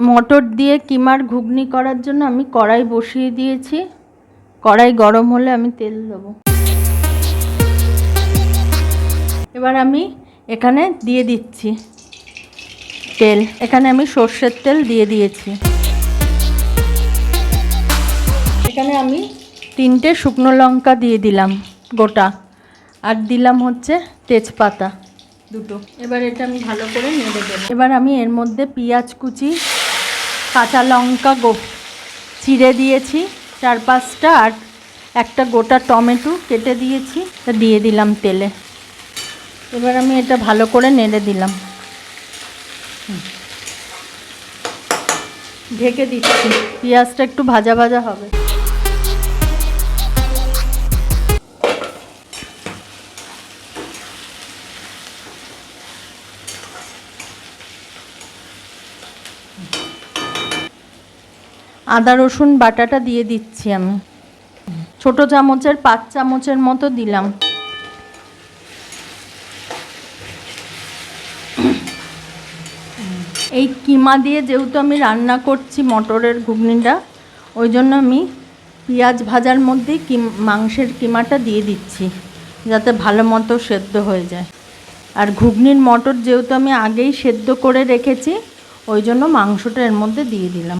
মটর দিয়ে কিমার ঘুগনি করার জন্য আমি কড়াই বসিয়ে দিয়েছি। কড়াই গরম হলে আমি তেল দেবো। এবার আমি এখানে দিয়ে দিচ্ছি তেল। এখানে আমি সর্ষের তেল দিয়ে দিয়েছি। এখানে আমি 3টে শুকনো লঙ্কা দিয়ে দিলাম গোটা, আর দিলাম হচ্ছে তেজপাতা 2টো। এবার এটা আমি ভালো করে নেড়ে দেবো। এবার আমি এর মধ্যে পেঁয়াজ কুচি, কাঁচা লঙ্কা চিড়ে দিয়েছি 4-5টা, আর একটা গোটা টমেটো কেটে দিয়েছি, তা দিয়ে দিলাম তেলে। এবার আমি এটা ভালো করে নেড়ে দিলাম। ঢেকে দিচ্ছি, পেঁয়াজটা একটু ভাজা ভাজা হবে। আদা রসুন বাটাটা দিয়ে দিচ্ছি আমি, ছোট চামচের 5 চামচের মতো দিলাম। এই কিমা দিয়ে যেহেতু আমি রান্না করছি মটরের ঘুগনিটা, ওই জন্য আমি পেঁয়াজ ভাজার মধ্যেই মাংসের কিমাটা দিয়ে দিচ্ছি, যাতে ভালো মতো সেদ্ধ হয়ে যায়। আর ঘুগনির মটর যেহেতু আমি আগেই সেদ্ধ করে রেখেছি, ওই জন্য মাংসটা এর মধ্যে দিয়ে দিলাম।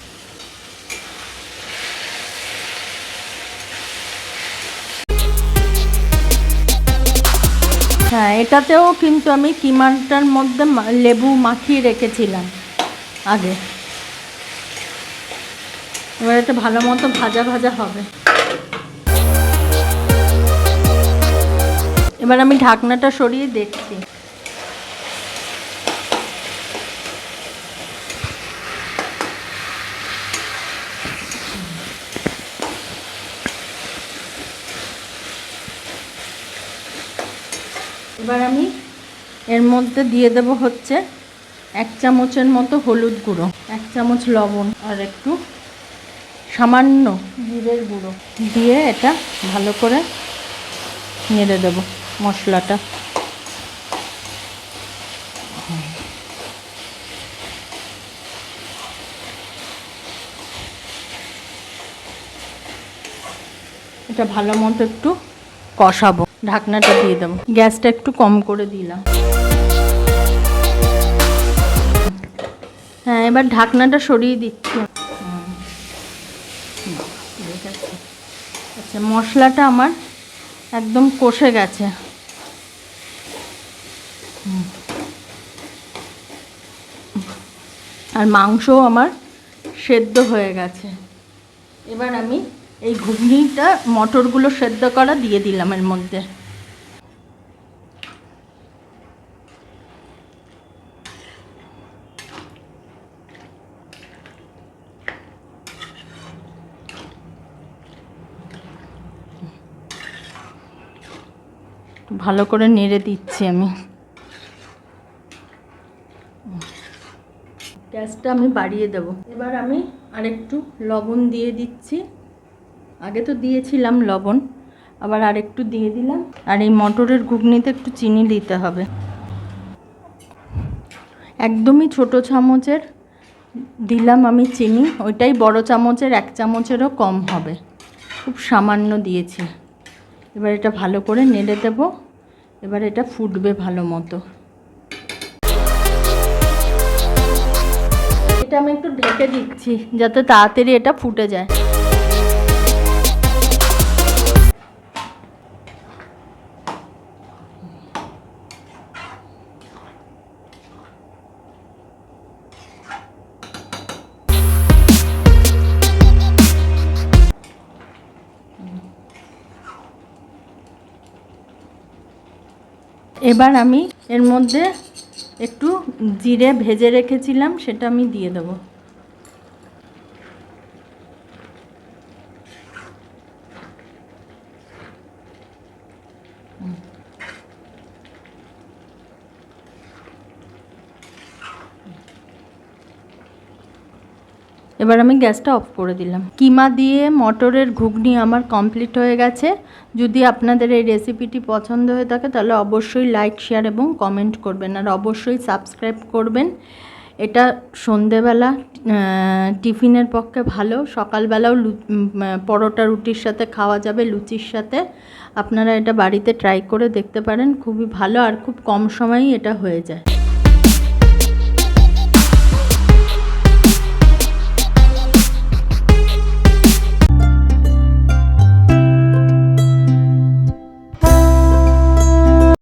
হ্যাঁ, এটাতেও কিন্তু আমি কিমাটার মধ্যে লেবু মাখিয়ে রেখেছিলাম আগে। এবার এটা ভালো মতো ভাজা ভাজা হবে। এবার আমি ঢাকনাটা সরিয়ে দেখছি। এবার আমি এর মধ্যে দিয়ে দেব হচ্ছে 1 চামচের মতো হলুদ গুঁড়ো, 1 চামচ লবণ, আর একটু সামান্য জিরের গুঁড়ো দিয়ে এটা ভালো করে নেড়ে দেব মশলাটা। এটা ভালো মতো একটু কষাবো। ঢাকনাটা দিয়ে দেবো, গ্যাসটা একটু কম করে দিলাম। হ্যাঁ, এবার ঢাকনাটা সরিয়ে দিচ্ছি। আচ্ছা, মশলাটা আমার একদম কষে গেছে। আর মাংসও আমার সেদ্ধ হয়ে গেছে। এবার আমি এই ঘুগনিটা মটরগুলো সেদ্ধ করা দিয়ে দিলাম এর মধ্যে। ভালো করে নেড়ে দিচ্ছি আমি। গ্যাসটা আমি বাড়িয়ে দেব। এবার আমি আরেকটু লবণ দিয়ে দিচ্ছি। আগে তো দিয়েছিলাম লবণ, আবার আরেকটু দিয়ে দিলাম। আর এই মটরের ঘুগনিতে একটু চিনি দিতে হবে। একদমই ছোট চামচের দিলাম আমি চিনি, ওইটাই বড় চামচের 1 চামচেরও কম হবে, খুব সামান্য দিয়েছি। এবার এটা ভালো করে নেড়ে দেব। এবার এটা ফুটবে ভালো মতো। এটা আমি একটু ঢেকে দিচ্ছি যাতে তাড়াতাড়ি এটা ফুটে যায়। এবার আমি এর মধ্যে একটু জিরে ভেজে রেখেছিলাম, সেটা আমি দিয়ে দেব। এবার আমি গ্যাসটা অফ করে দিলাম। কিমা দিয়ে মটরের ঘুগনি আমার কমপ্লিট হয়ে গেছে। যদি আপনাদের এই রেসিপিটি পছন্দ হয়ে থাকে তাহলে অবশ্যই লাইক, শেয়ার এবং কমেন্ট করবেন, আর অবশ্যই সাবস্ক্রাইব করবেন এটা সন্ধেবেলা টিফিনের পক্ষে ভালো, সকালবেলাও পরোটা রুটির সাথে খাওয়া যাবে, লুচির সাথে। আপনারা এটা বাড়িতে ট্রাই করে দেখতে পারেন, খুবই ভালো আর খুব কম সময়েই এটা হয়ে যায়।